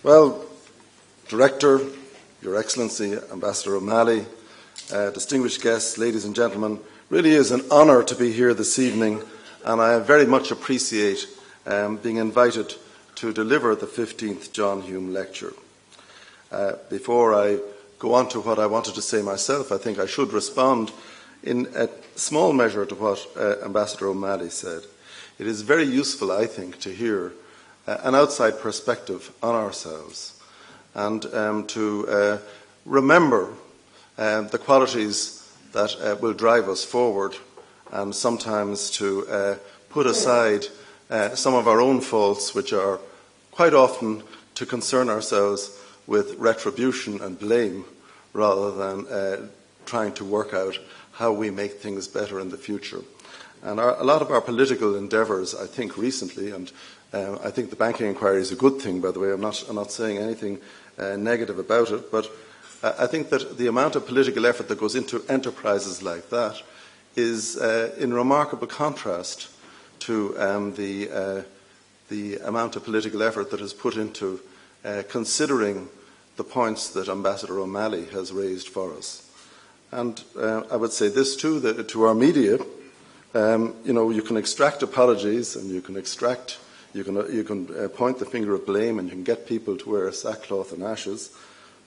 Well, Director, Your Excellency, Ambassador O'Malley, distinguished guests, ladies and gentlemen, really is an honour to be here this evening, and I very much appreciate being invited to deliver the 15th John Hume Lecture. Before I go on to what I wanted to say myself, I think I should respond in a small measure to what Ambassador O'Malley said. It is very useful, I think, to hear an outside perspective on ourselves and to remember the qualities that will drive us forward, and sometimes to put aside some of our own faults, which are quite often to concern ourselves with retribution and blame rather than trying to work out how we make things better in the future. And a lot of our political endeavours, I think, recently, and I think the banking inquiry is a good thing, by the way. I'm not saying anything negative about it, but I think that the amount of political effort that goes into enterprises like that is in remarkable contrast to the amount of political effort that is put into considering the points that Ambassador O'Malley has raised for us. And I would say this too, that to our media, you can extract apologies, and you can point the finger of blame, and you can get people to wear sackcloth and ashes,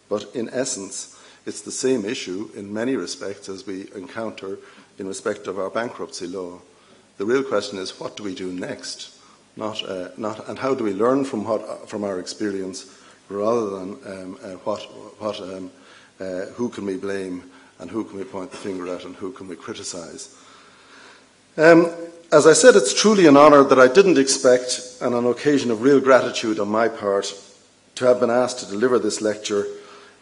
but in essence, it's the same issue in many respects as we encounter in respect of our bankruptcy law. The real question is, what do we do next? And how do we learn from our experience, rather than who can we blame and who can we point the finger at and who can we criticise. As I said, it's truly an honour that I didn't expect, and an occasion of real gratitude on my part, to have been asked to deliver this lecture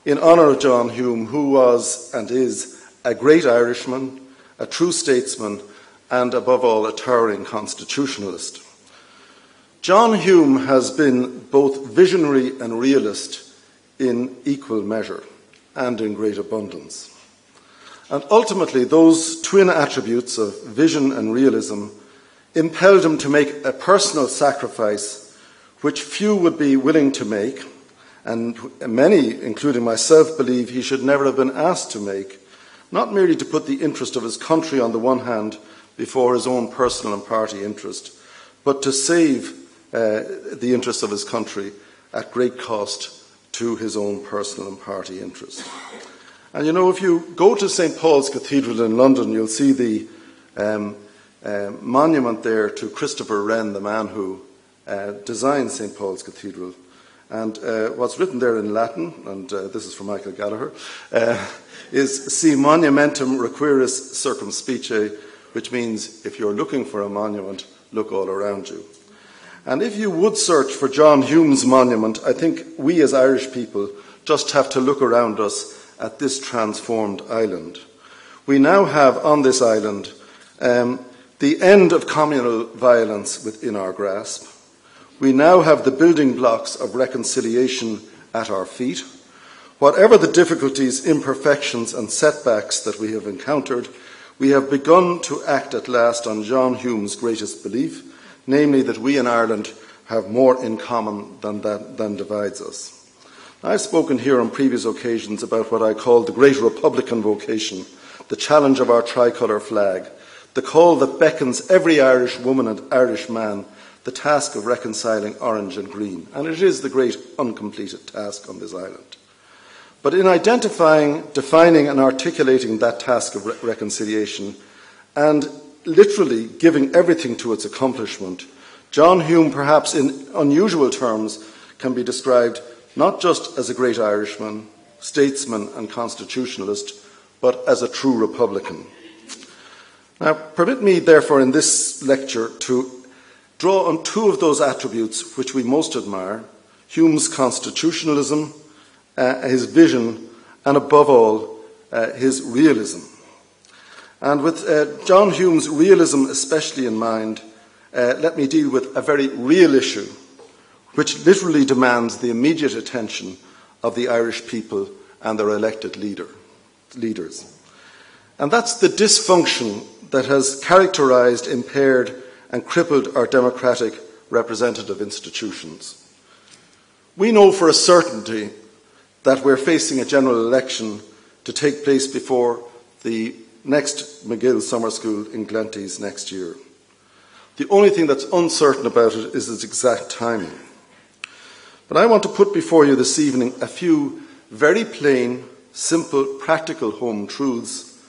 in honour of John Hume, who was and is a great Irishman, a true statesman, and above all a towering constitutionalist. John Hume has been both visionary and realist in equal measure and in great abundance. And ultimately, those twin attributes of vision and realism impelled him to make a personal sacrifice which few would be willing to make, and many, including myself, believe he should never have been asked to make, not merely to put the interest of his country on the one hand before his own personal and party interest, but to save the interests of his country at great cost to his own personal and party interest. And if you go to St Paul's Cathedral in London, you'll see the monument there to Christopher Wren, the man who designed St Paul's Cathedral. And what's written there in Latin, and this is from Michael Gallagher, is Si monumentum requiris circumspice, which means if you're looking for a monument, look all around you. And if you would search for John Hume's monument, I think we as Irish people just have to look around us at this transformed island. We now have on this island the end of communal violence within our grasp. We now have the building blocks of reconciliation at our feet. Whatever the difficulties, imperfections and setbacks that we have encountered, we have begun to act at last on John Hume's greatest belief, namely that we in Ireland have more in common than divides us. I've spoken here on previous occasions about what I call the great Republican vocation, the challenge of our tricolour flag, the call that beckons every Irish woman and Irish man, the task of reconciling orange and green. And it is the great uncompleted task on this island. But in identifying, defining and articulating that task of reconciliation, and literally giving everything to its accomplishment, John Hume, perhaps in unusual terms, can be described not just as a great Irishman, statesman and constitutionalist, but as a true Republican. Now, permit me, therefore, in this lecture to draw on two of those attributes which we most admire: Hume's constitutionalism, his vision, and above all, his realism. And with John Hume's realism especially in mind, let me deal with a very real issue, which literally demands the immediate attention of the Irish people and their elected leaders. And that's the dysfunction that has characterised, impaired and crippled our democratic representative institutions. We know for a certainty that we're facing a general election to take place before the next McGill Summer School in Glenties next year. The only thing that's uncertain about it is its exact timing. But I want to put before you this evening a few very plain, simple, practical home truths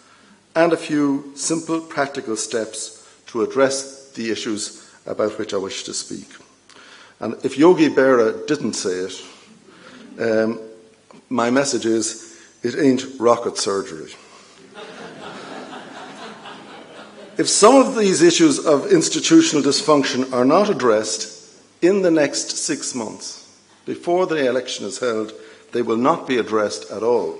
and a few simple, practical steps to address the issues about which I wish to speak. And if Yogi Berra didn't say it, my message is, it ain't rocket surgery. If some of these issues of institutional dysfunction are not addressed in the next 6 months, before the election is held, they will not be addressed at all.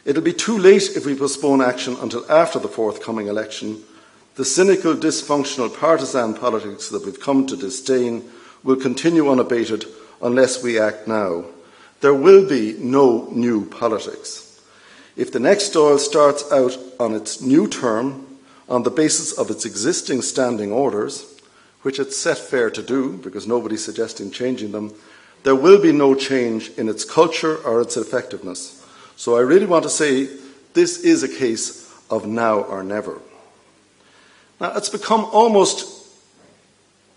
It will be too late if we postpone action until after the forthcoming election. The cynical, dysfunctional, partisan politics that we've come to disdain will continue unabated unless we act now. There will be no new politics. If the next Dáil starts out on its new term on the basis of its existing standing orders, which it's set fair to do because nobody's suggesting changing them, there will be no change in its culture or its effectiveness. So I really want to say this is a case of now or never. Now, it's become almost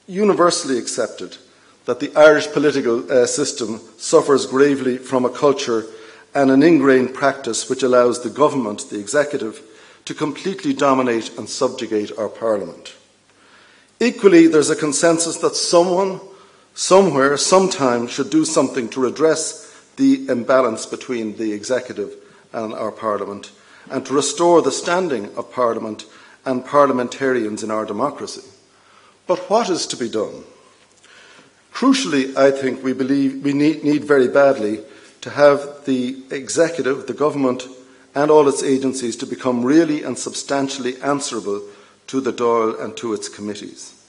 universally accepted that the Irish political system suffers gravely from a culture and an ingrained practice which allows the government, the executive, to completely dominate and subjugate our Parliament. Equally, there's a consensus that someone, somewhere, sometime should do something to redress the imbalance between the executive and our Parliament and to restore the standing of Parliament and parliamentarians in our democracy. But what is to be done? Crucially, I think we need very badly to have the executive, the government, and all its agencies to become really and substantially answerable to the Dáil and to its committees.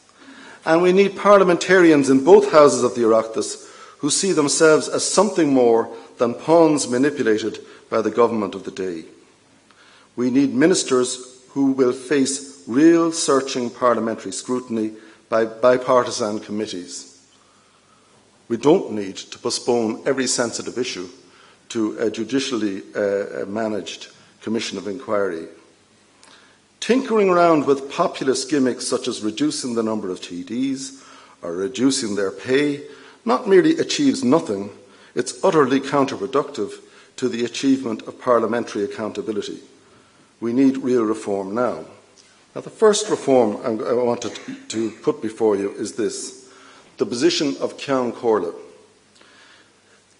And we need parliamentarians in both houses of the Oireachtas who see themselves as something more than pawns manipulated by the government of the day. We need ministers who will face real searching parliamentary scrutiny by bipartisan committees. We don't need to postpone every sensitive issue to a judicially managed commission of inquiry. Tinkering around with populist gimmicks such as reducing the number of TDs or reducing their pay not merely achieves nothing, it's utterly counterproductive to the achievement of parliamentary accountability. We need real reform now. Now, the first reform I wanted to put before you is this: the position of Ceann Comhairle.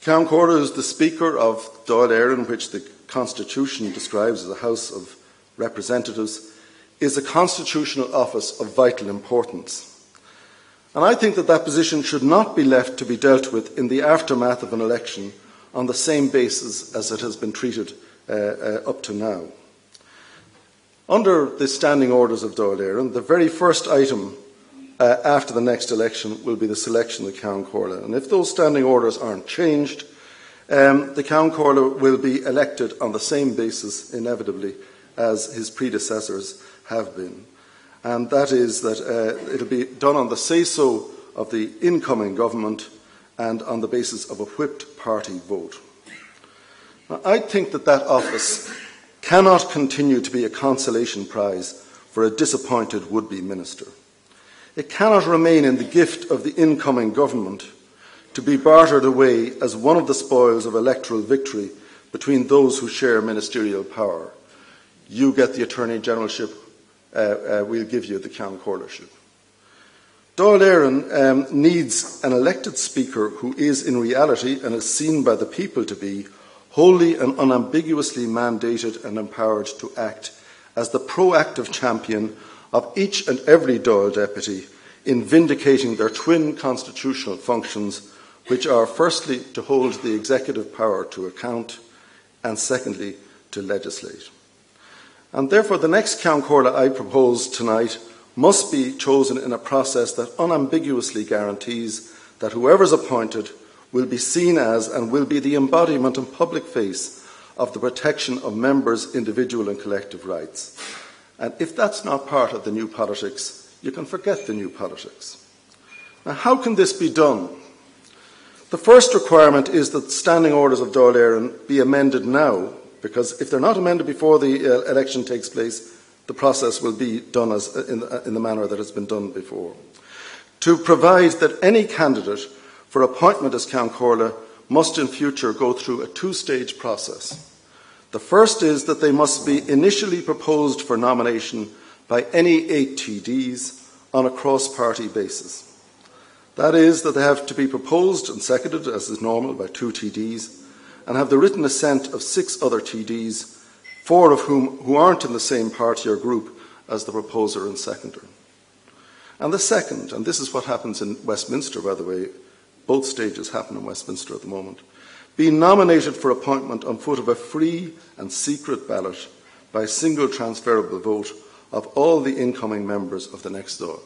Ceann Comhairle is the Speaker of Dáil Éireann, which the Constitution describes as a House of Representatives, is a constitutional office of vital importance. And I think that position should not be left to be dealt with in the aftermath of an election on the same basis as it has been treated up to now. Under the standing orders of Dáil Éireann, the very first item after the next election will be the selection of Ceann Comhairle. And if those standing orders aren't changed, the Ceann Comhairle will be elected on the same basis, inevitably, as his predecessors have been. And that is that it will be done on the say-so of the incoming government and on the basis of a whipped party vote. Now, I think that office cannot continue to be a consolation prize for a disappointed would-be minister. It cannot remain in the gift of the incoming government to be bartered away as one of the spoils of electoral victory between those who share ministerial power. You get the Attorney Generalship, we'll give you the Ceann Comhairle-ship. Dáil Éireann needs an elected Speaker who is in reality and is seen by the people to be wholly and unambiguously mandated and empowered to act as the proactive champion of each and every Dáil deputy in vindicating their twin constitutional functions, which are firstly to hold the executive power to account and secondly to legislate. And therefore the next Ceann Comhairle I propose tonight must be chosen in a process that unambiguously guarantees that whoever is appointed will be seen as and will be the embodiment and public face of the protection of members' individual and collective rights. And if that's not part of the new politics, you can forget the new politics. Now, how can this be done? The first requirement is that standing orders of Dáil Éireann be amended now, because if they're not amended before the election takes place, the process will be done as in the manner that it's been done before. To provide that any candidate for appointment as Ceann Comhairle must in future go through a two-stage process. The first is that they must be initially proposed for nomination by any 8 TDs on a cross-party basis. That is, that they have to be proposed and seconded, as is normal, by 2 TDs, and have the written assent of 6 other TDs, 4 of who aren't in the same party or group as the proposer and seconder. And the second, and this is what happens in Westminster, by the way, both stages happen in Westminster at the moment, be nominated for appointment on foot of a free and secret ballot by a single transferable vote of all the incoming members of the next Dáil.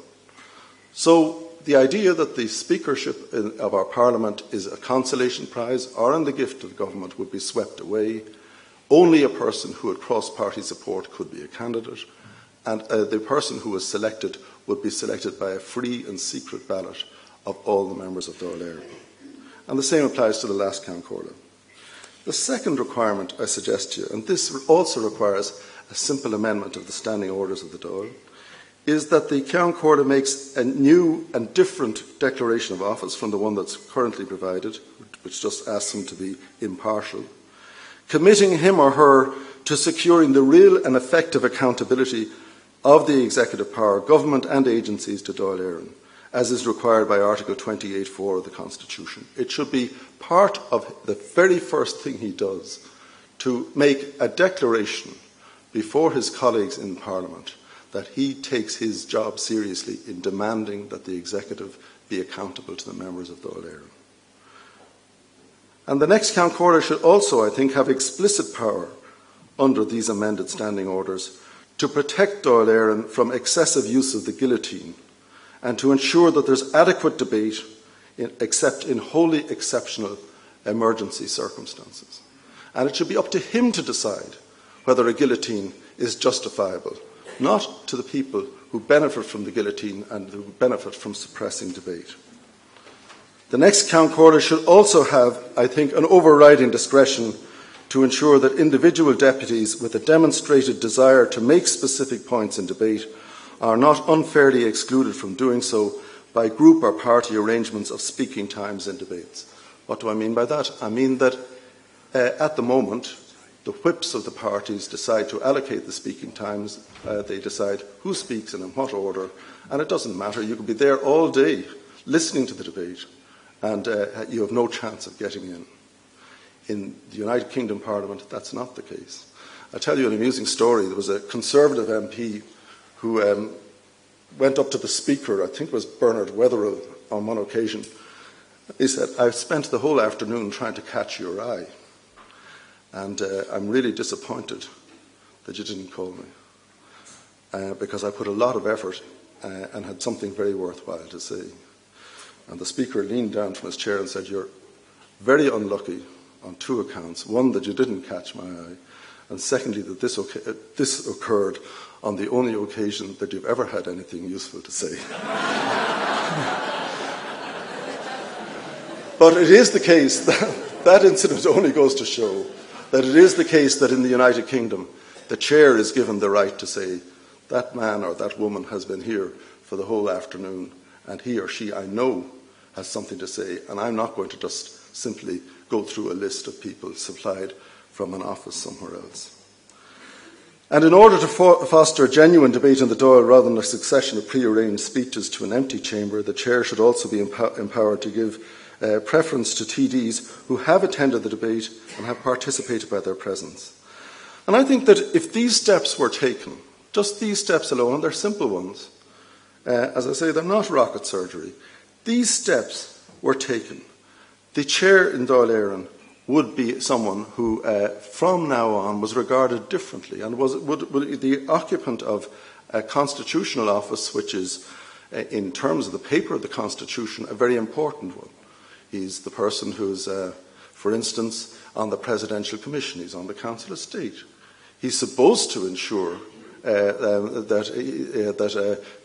So the idea that the speakership of our Parliament is a consolation prize or in the gift of the government would be swept away. Only a person who had cross-party support could be a candidate, and the person who was selected would be selected by a free and secret ballot of all the members of Dáil Éireann. And the same applies to the last Ceann Comhairle. The second requirement I suggest to you, and this also requires a simple amendment of the standing orders of the Dáil, is that the Ceann Comhairle makes a new and different declaration of office from the one that's currently provided, which just asks him to be impartial, committing him or her to securing the real and effective accountability of the executive power, government and agencies to Dáil Éireann, as is required by Article 28(4) of the Constitution. It should be part of the very first thing he does to make a declaration before his colleagues in Parliament that he takes his job seriously in demanding that the executive be accountable to the members of Dáil Éireann. And the next Ceann Comhairle should also, I think, have explicit power under these amended standing orders to protect Dáil Éireann from excessive use of the guillotine and to ensure that there's adequate debate except in wholly exceptional emergency circumstances. And it should be up to him to decide whether a guillotine is justifiable, not to the people who benefit from the guillotine and who benefit from suppressing debate. The next Ceann Comhairle should also have, I think, an overriding discretion to ensure that individual deputies with a demonstrated desire to make specific points in debate are not unfairly excluded from doing so by group or party arrangements of speaking times in debates. What do I mean by that? I mean that at the moment, the whips of the parties decide to allocate the speaking times. They decide who speaks and in what order, and it doesn't matter. You could be there all day listening to the debate, and you have no chance of getting in. In the United Kingdom Parliament, that's not the case. I'll tell you an amusing story. There was a Conservative MP who went up to the Speaker, I think it was Bernard Weatherill, on one occasion. He said, "I've spent the whole afternoon trying to catch your eye, and I'm really disappointed that you didn't call me, because I put a lot of effort and had something very worthwhile to say." And the Speaker leaned down from his chair and said, "You're very unlucky on 2 accounts. One, that you didn't catch my eye, and secondly, that this occurred on the only occasion that you've ever had anything useful to say." But it is the case that incident only goes to show that it is the case that in the United Kingdom, the chair is given the right to say, that man or that woman has been here for the whole afternoon, and he or she, I know, has something to say, and I'm not going to just simply go through a list of people supplied from an office somewhere else. And in order to foster genuine debate in the Dáil rather than a succession of prearranged speeches to an empty chamber, the chair should also be empowered to give preference to TDs who have attended the debate and have participated by their presence. And I think that if these steps were taken, just these steps alone, and they're simple ones, as I say, they're not rocket surgery, these steps were taken, the chair in Dáil Éireann would be someone who, from now on, was regarded differently and would the occupant of a constitutional office, which is, in terms of the paper of the Constitution, a very important one. He's the person who's, for instance, on the Presidential Commission. He's on the Council of State. He's supposed to ensure that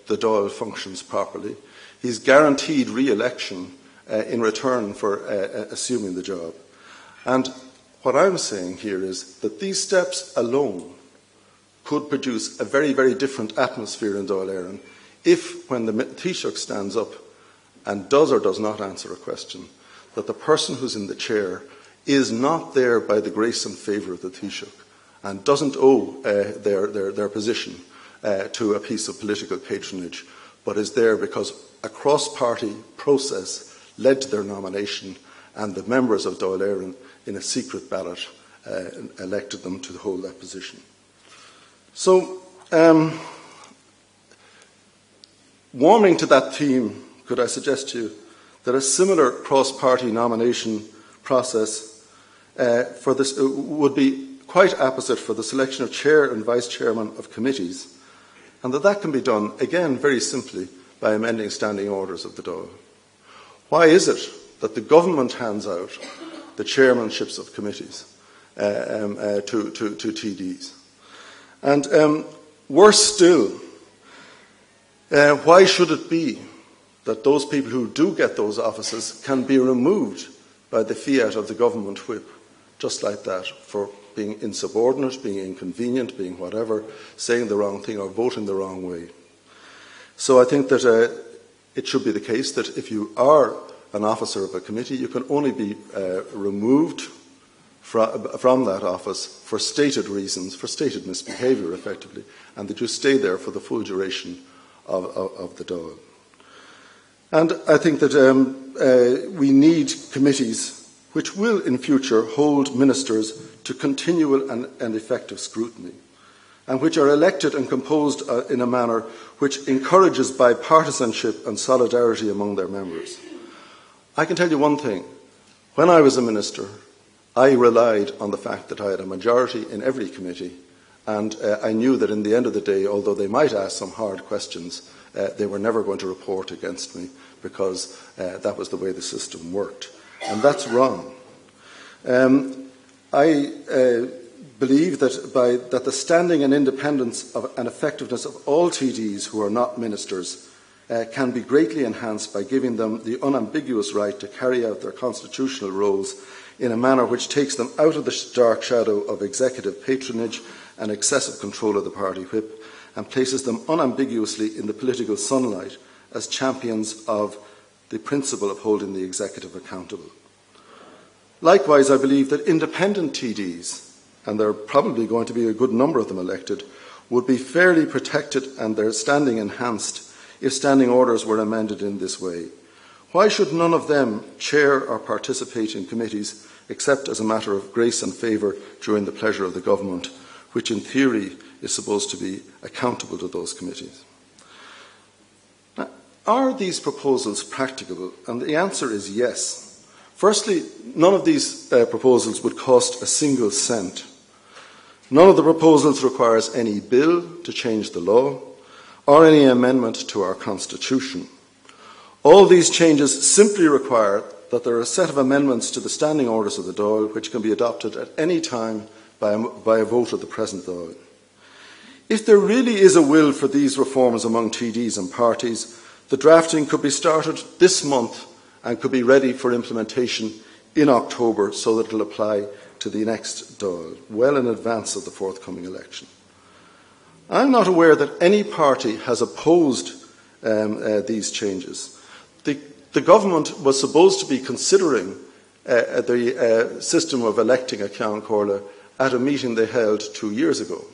the Dáil functions properly. He's guaranteed re-election in return for assuming the job. And what I'm saying here is that these steps alone could produce a very, very different atmosphere in Dáil Éireann if, when the Taoiseach stands up and does or does not answer a question, that the person who's in the chair is not there by the grace and favour of the Taoiseach and doesn't owe their position to a piece of political patronage, but is there because a cross-party process led to their nomination and the members of Dáil Éireann in a secret ballot elected them to hold that position. So, warming to that theme, could I suggest to you that a similar cross-party nomination process for this would be quite apposite for the selection of chair and vice-chairman of committees, and that can be done, again, very simply by amending standing orders of the Dáil. Why is it that the government hands out the chairmanships of committees to TDs? And worse still, why should it be that those people who do get those offices can be removed by the fiat of the government whip, just like that, for being insubordinate, being inconvenient, being whatever, saying the wrong thing or voting the wrong way? So I think that it should be the case that if you are an officer of a committee, you can only be removed from that office for stated reasons, for stated misbehaviour, effectively, and that you stay there for the full duration of the Dáil. And I think that we need committees which will in future hold ministers to continual and effective scrutiny, and which are elected and composed in a manner which encourages bipartisanship and solidarity among their members. I can tell you one thing. When I was a minister, I relied on the fact that I had a majority in every committee, and I knew that in the end of the day, although they might ask some hard questions, they were never going to report against me, because that was the way the system worked. And that's wrong. I believe that the standing and independence and effectiveness of all TDs who are not ministers can be greatly enhanced by giving them the unambiguous right to carry out their constitutional roles in a manner which takes them out of the dark shadow of executive patronage and excessive control of the party whip, and places them unambiguously in the political sunlight as champions of the principle of holding the executive accountable. Likewise, I believe that independent TDs, and there are probably going to be a good number of them elected, would be fairly protected and their standing enhanced if standing orders were amended in this way. Why should none of them chair or participate in committees except as a matter of grace and favour during the pleasure of the government, which in theory is supposed to be accountable to those committees? Now, are these proposals practicable? And the answer is yes. Firstly, none of these proposals would cost a single cent. None of the proposals requires any bill to change the law or any amendment to our Constitution. All these changes simply require that there are a set of amendments to the standing orders of the Dáil which can be adopted at any time by a vote of the present Dáil. If there really is a will for these reforms among TDs and parties, the drafting could be started this month and could be ready for implementation in October so that it will apply to the next Dáil, well in advance of the forthcoming election. I'm not aware that any party has opposed these changes. The government was supposed to be considering the system of electing a Ceann Comhairle at a meeting they held 2 years ago.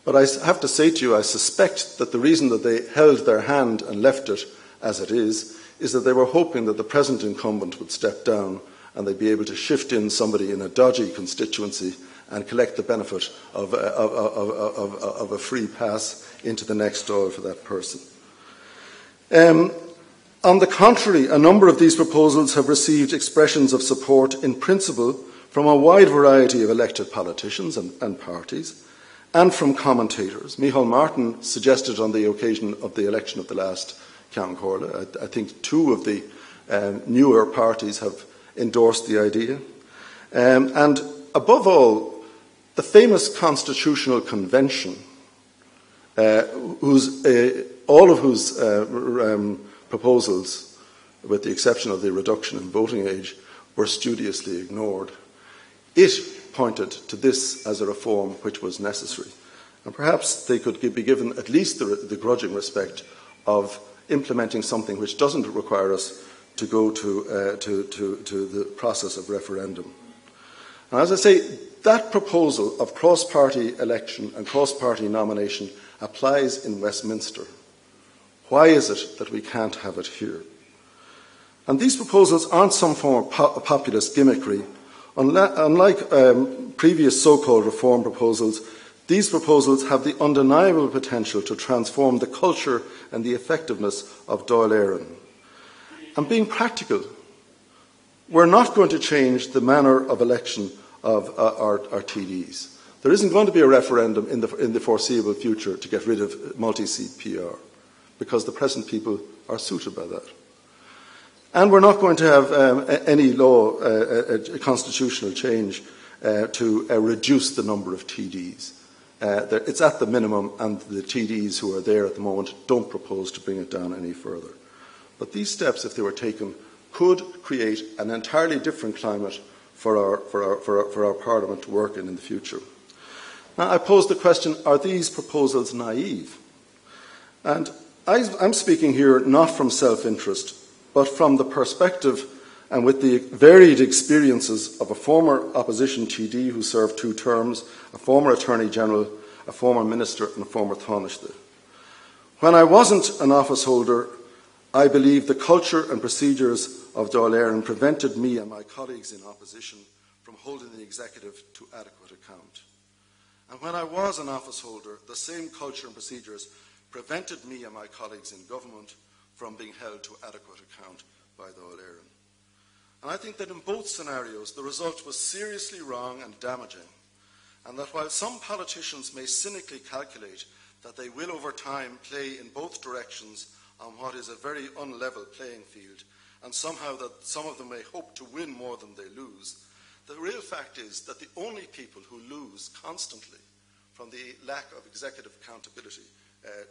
But I have to say to you, I suspect that the reason that they held their hand and left it as it is that they were hoping that the present incumbent would step down and they'd be able to shift in somebody in a dodgy constituency and collect the benefit of a free pass into the next Dáil for that person. On the contrary, a number of these proposals have received expressions of support in principle from a wide variety of elected politicians and parties, and from commentators. Micheál Martin suggested on the occasion of the election of the last Ceann Comhairle, I think 2 of the newer parties have endorsed the idea. And above all, the famous Constitutional Convention, all of whose proposals with the exception of the reduction in voting age, were studiously ignored. It pointed to this as a reform which was necessary. And perhaps they could be given at least the grudging respect of implementing something which doesn't require us to go to the process of referendum. And as I say, that proposal of cross-party election and cross-party nomination applies in Westminster. Why is it that we can't have it here? And these proposals aren't some form of populist gimmickry. Unlike previous so-called reform proposals, these proposals have the undeniable potential to transform the culture and the effectiveness of Dáil Éireann. And being practical, we're not going to change the manner of election of our TDs. There isn't going to be a referendum in the foreseeable future to get rid of multi-seat PR, because the present people are suited by that. And we're not going to have any law, a constitutional change to reduce the number of TDs. It's at the minimum, and the TDs who are there at the moment don't propose to bring it down any further. But these steps, if they were taken, could create an entirely different climate for our Parliament to work in the future. Now, I pose the question, are these proposals naive? And I'm speaking here not from self-interest, but from the perspective and with the varied experiences of a former opposition TD who served 2 terms, a former Attorney General, a former Minister and a former Taoiseach. When I wasn't an office holder, I believe the culture and procedures of Dáil Éireann prevented me and my colleagues in opposition from holding the executive to adequate account. And when I was an office holder, the same culture and procedures prevented me and my colleagues in government from being held to adequate account by Dáil Éireann. And I think that in both scenarios, the result was seriously wrong and damaging, and that while some politicians may cynically calculate that they will over time play in both directions on what is a very unlevel playing field, and somehow that some of them may hope to win more than they lose, the real fact is that the only people who lose constantly from the lack of executive accountability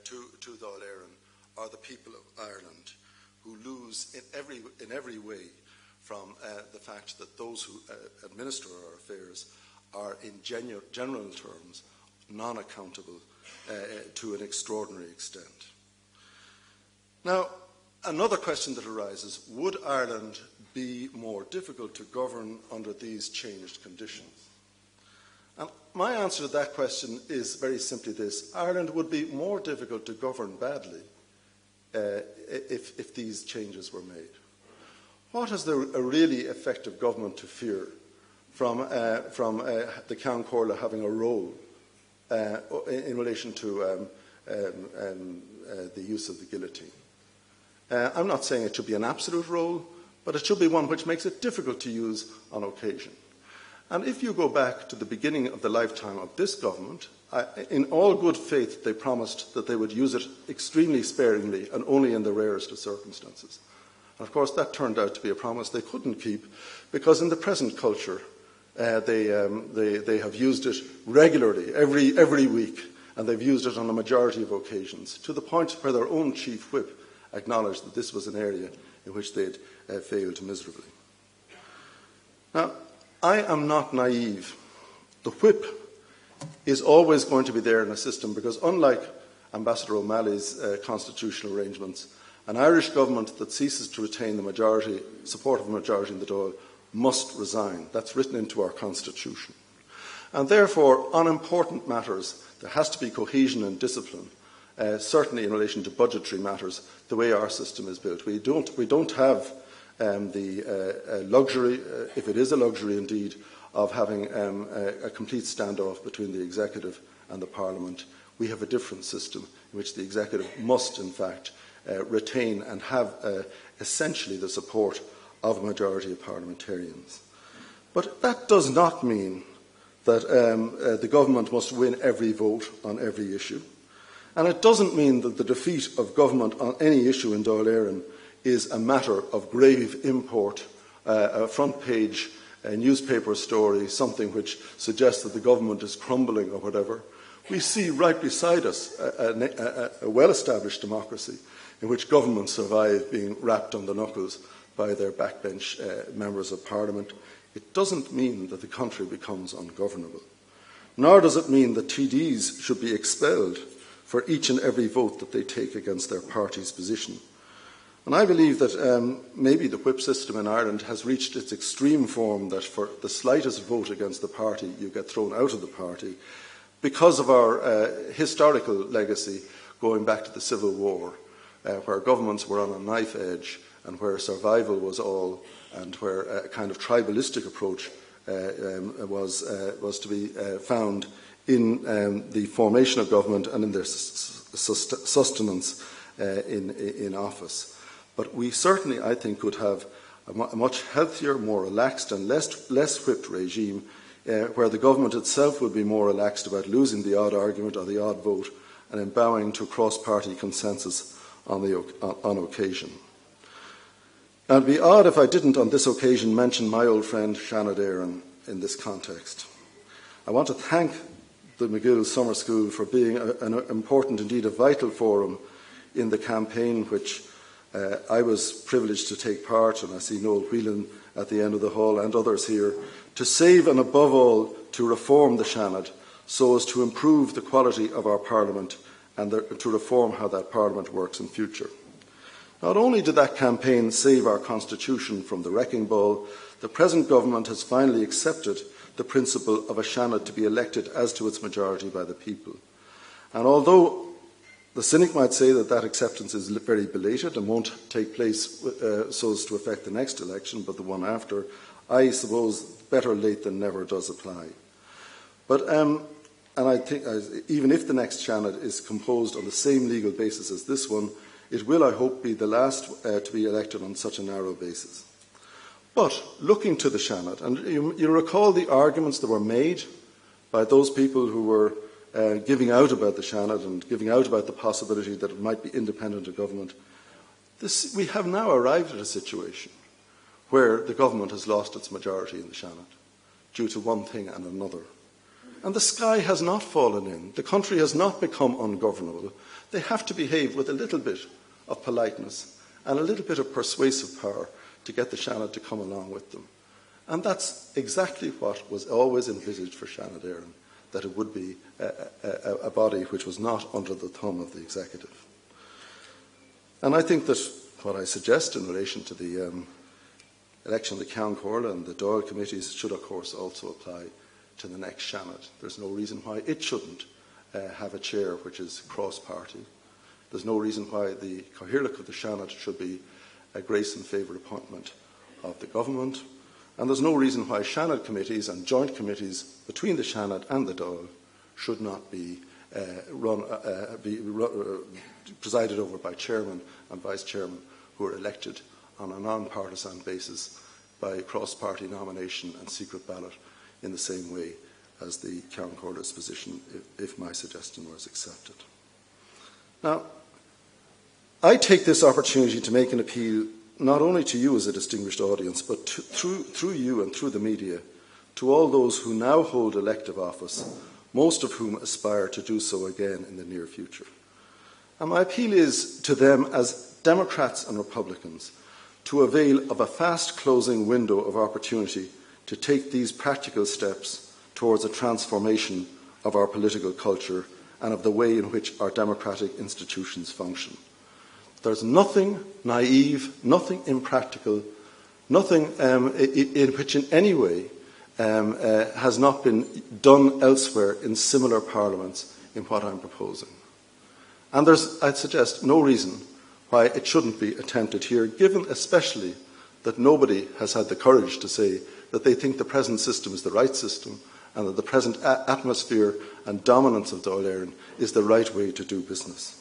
to Dáil Éireann are the people of Ireland, who lose in every way from the fact that those who administer our affairs are in general terms non-accountable to an extraordinary extent. Now, another question that arises, would Ireland be more difficult to govern under these changed conditions? And my answer to that question is very simply this: Ireland would be more difficult to govern badly if these changes were made. What has a really effective government to fear from the Ceann Comhairle having a role in relation to the use of the guillotine? I'm not saying it should be an absolute role, but it should be one which makes it difficult to use on occasion. And if you go back to the beginning of the lifetime of this government, in all good faith they promised that they would use it extremely sparingly and only in the rarest of circumstances. And of course that turned out to be a promise they couldn't keep, because in the present culture they have used it regularly, every week, and they've used it on a majority of occasions, to the point where their own chief whip acknowledged that this was an area in which they'd failed miserably. Now, I am not naive. The whip is always going to be there in a system, because unlike Ambassador O'Malley's constitutional arrangements, an Irish government that ceases to retain the majority, support of a majority in the Dáil must resign. That's written into our constitution. And therefore, on important matters, there has to be cohesion and discipline, certainly in relation to budgetary matters, the way our system is built. We don't have the luxury, if it is a luxury indeed, of having a complete standoff between the executive and the Parliament. We have a different system in which the executive must, in fact, retain and have essentially the support of a majority of parliamentarians. But that does not mean that the government must win every vote on every issue. And it doesn't mean that the defeat of government on any issue in Dáil Éireann is a matter of grave import, a front-page newspaper story, something which suggests that the government is crumbling or whatever. We see right beside us a well-established democracy in which governments survive being rapped on the knuckles by their backbench members of parliament. It doesn't mean that the country becomes ungovernable. Nor does it mean that TDs should be expelled for each and every vote that they take against their party's position. And I believe that maybe the whip system in Ireland has reached its extreme form, that for the slightest vote against the party, you get thrown out of the party, because of our historical legacy going back to the Civil War, where governments were on a knife edge and where survival was all, and where a kind of tribalistic approach was to be found in the formation of government and in their sustenance in office. But we certainly, I think, could have a much healthier, more relaxed and less whipped regime where the government itself would be more relaxed about losing the odd argument or the odd vote and in bowing to cross-party consensus on occasion. Now, it would be odd if I didn't on this occasion mention my old friend Shannon Éireann in this context. I want to thank the McGill Summer School for being an important, indeed a vital forum in the campaign which I was privileged to take part, and I see Noel Whelan at the end of the hall and others here, to save and above all to reform the Seanad so as to improve the quality of our Parliament and to reform how that Parliament works in future. Not only did that campaign save our Constitution from the wrecking ball, the present government has finally accepted the principle of a Seanad to be elected as to its majority by the people. And although the cynic might say that that acceptance is very belated and won't take place so as to affect the next election, but the one after, I suppose better late than never does apply. But and I think even if the next Seanad is composed on the same legal basis as this one, it will, I hope, be the last to be elected on such a narrow basis. But looking to the Seanad, and you recall the arguments that were made by those people who were giving out about the Seanad and giving out about the possibility that it might be independent of government. We have now arrived at a situation where the government has lost its majority in the Seanad due to one thing and another. And the sky has not fallen in. The country has not become ungovernable. They have to behave with a little bit of politeness and a little bit of persuasive power to get the Seanad to come along with them. And that's exactly what was always envisaged for Shannon Éireann, that it would be a body which was not under the thumb of the executive. And I think that what I suggest in relation to the election of the Ceann Comhairle and the Dáil committees should, of course, also apply to the next Seanad. There's no reason why it shouldn't have a chair which is cross-party. There's no reason why the Cathaoirleach of the Seanad should be a grace and favour appointment of the government. And there's no reason why Seanad committees and joint committees between the Seanad and the Dáil should not be presided over by chairman and vice chairman who are elected on a non-partisan basis by cross-party nomination and secret ballot in the same way as the Ceann Comhairle's position, if my suggestion was accepted. Now, I take this opportunity to make an appeal not only to you as a distinguished audience, but through you and through the media, to all those who now hold elective office, most of whom aspire to do so again in the near future. And my appeal is to them as Democrats and Republicans to avail of a fast-closing window of opportunity to take these practical steps towards a transformation of our political culture and of the way in which our democratic institutions function. There's nothing naive, nothing impractical, nothing in which in any way has not been done elsewhere in similar parliaments in what I'm proposing. And there's, I'd suggest, no reason why it shouldn't be attempted here, given especially that nobody has had the courage to say that they think the present system is the right system and that the present atmosphere and dominance of Dáil Éireann is the right way to do business.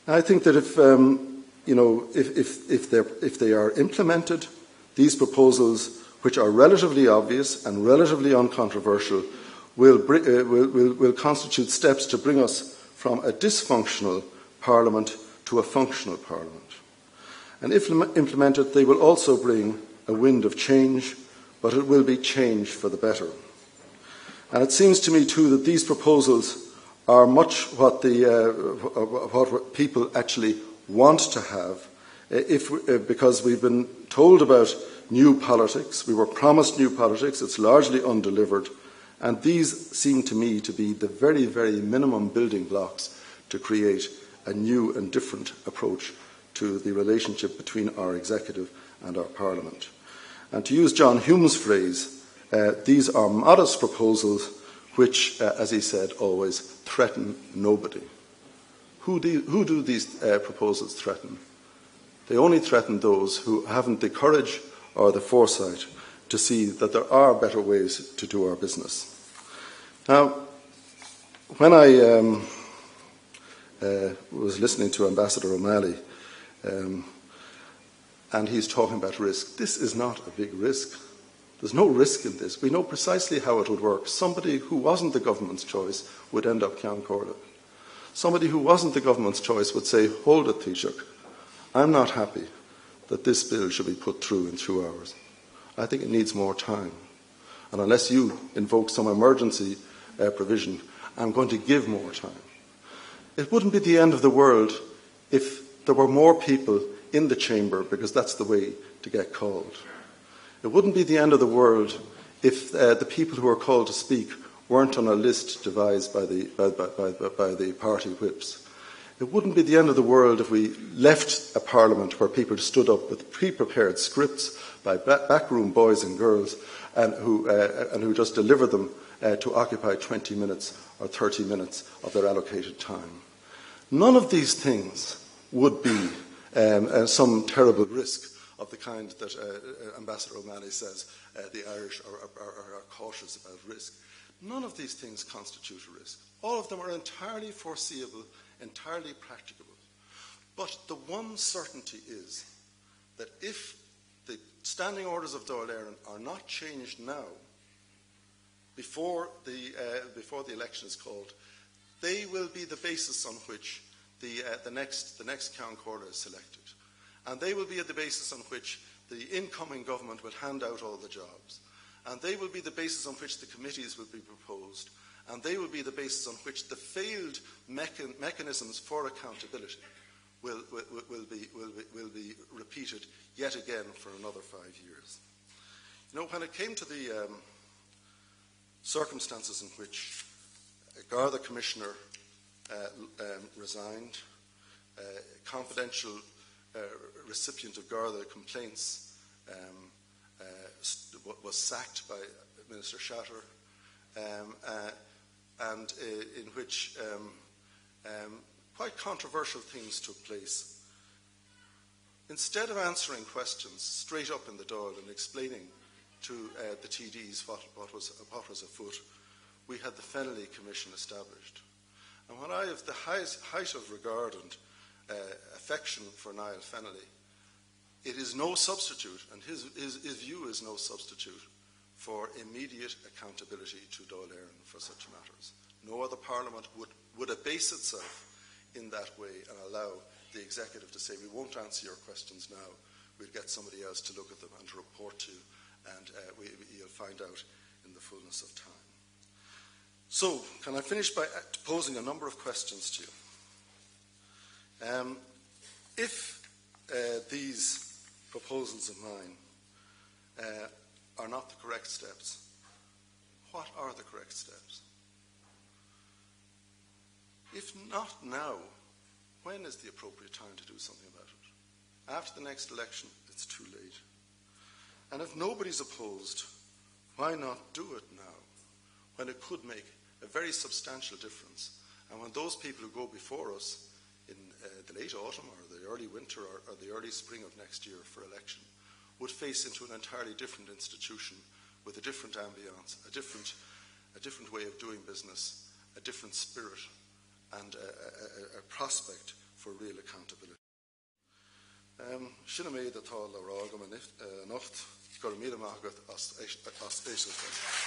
I think that if they are implemented, these proposals, which are relatively obvious and relatively uncontroversial, will constitute steps to bring us from a dysfunctional Parliament to a functional Parliament. And if implemented, they will also bring a wind of change, but it will be change for the better. And it seems to me too that these proposals are much what people actually want to have, because we've been told about new politics, we were promised new politics, it's largely undelivered, and these seem to me to be the very, very minimum building blocks to create a new and different approach to the relationship between our executive and our Parliament. And to use John Hume's phrase, these are modest proposals which, as he said, always threaten nobody. Who do these proposals threaten? They only threaten those who haven't the courage or the foresight to see that there are better ways to do our business. Now, when I was listening to Ambassador O'Malley, and he's talking about risk, this is not a big risk. There's no risk in this. We know precisely how it would work. Somebody who wasn't the government's choice would end up Ceann Comhairle. Somebody who wasn't the government's choice would say, hold it, Taoiseach, I'm not happy that this bill should be put through in 2 hours. I think it needs more time. And unless you invoke some emergency provision, I'm going to give more time. It wouldn't be the end of the world if there were more people in the chamber, because that's the way to get called. It wouldn't be the end of the world if the people who are called to speak weren't on a list devised by the party whips. It wouldn't be the end of the world if we left a parliament where people stood up with pre-prepared scripts by backroom boys and girls and who just delivered them to occupy 20 minutes or 30 minutes of their allocated time. None of these things would be some terrible risk of the kind that Ambassador O'Malley says the Irish are cautious about risk. None of these things constitute a risk. All of them are entirely foreseeable, entirely practicable. But the one certainty is that if the standing orders of Dáil Éireann are not changed now, before the election is called, they will be the basis on which the next Ceann Comhairle is selected. And they will be the basis on which the incoming government will hand out all the jobs. And they will be the basis on which the committees will be proposed. And they will be the basis on which the failed mechanisms for accountability will be repeated yet again for another 5 years. You know, when it came to the circumstances in which a Garda commissioner resigned, a confidential recipient of Garda complaints was sacked by Minister Shatter, and in which quite controversial things took place. Instead of answering questions straight up in the Dáil and explaining to the TDs what was afoot, we had the Fennelly Commission established. And when I have the height of regard and affection for Niall Fennelly, it is no substitute, and his view is no substitute for immediate accountability to Dáil Éireann for such matters. No other parliament would abase itself in that way and allow the executive to say, we won't answer your questions now, we'll get somebody else to look at them and to report to you, and you'll find out in the fullness of time. So, can I finish by posing a number of questions to you? If these proposals of mine are not the correct steps, what are the correct steps? If not now, when is the appropriate time to do something about it? After the next election, it's too late. And if nobody's opposed, why not do it now, when it could make a very substantial difference? And when those people who go before us in the late autumn or the early winter or the early spring of next year for election would face into an entirely different institution with a different ambience, a different way of doing business, a different spirit, and a prospect for real accountability. Sinna méid atá le rágam a nocht, gur míle mágat as éisisteach.